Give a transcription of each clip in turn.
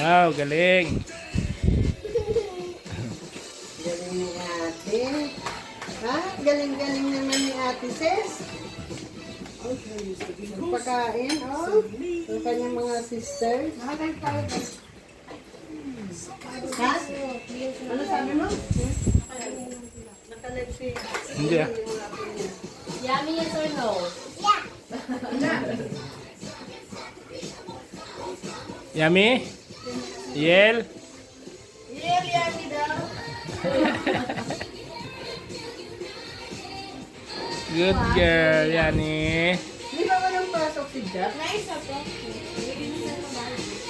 Wow, galing. Galing ni ate. Ha? Galing-galing naman ni ate, sis. Pagkain, oh. Yung kanyang mga sisters. Ha? Ano sabi mo? Nakalive si... Hindi ah. Yummy, yes or no? Yummy? Yel? Yummy daw. Good girl, Yani. Di ba walang pasok si Jack? Nice ako.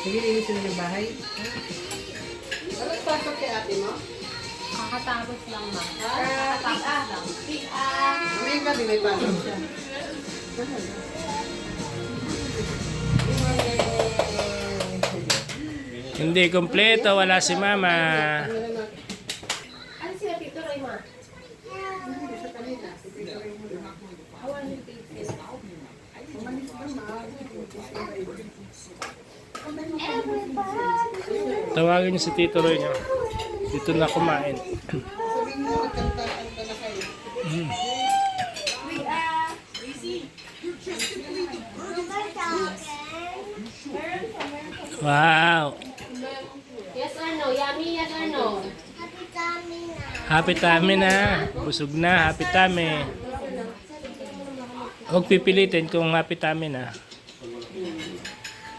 Nagilinis na yung bahay. Walang pasok kay ate mo? Kakatapos lang, ma. Kakatapos lang. May gabi may pasok siya. Hindi kompleto, wala si Mama. Ano sila Tito Roy, ma? Tawagin niyo si Tito Roy niyo. Dito na kumain. Sabihin mo, magkanta-kanta na kayo. Wow. Yes or no? Yummy, yes or no? Happy tummy na. Busog na, happy tummy. Huwag pipilitin kung happy tummy na.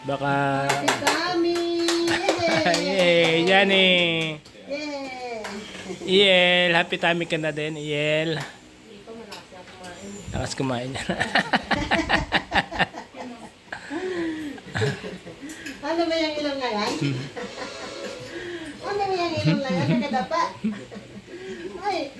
Baka... Si Tami! Yay, Yani. Yeah! Iel, happy tummy ka na din, Iel. Lakas kumain niya. Ano ba yung ilong na yan? Ano ba yung ilong na yan? Nakadapa? Ay!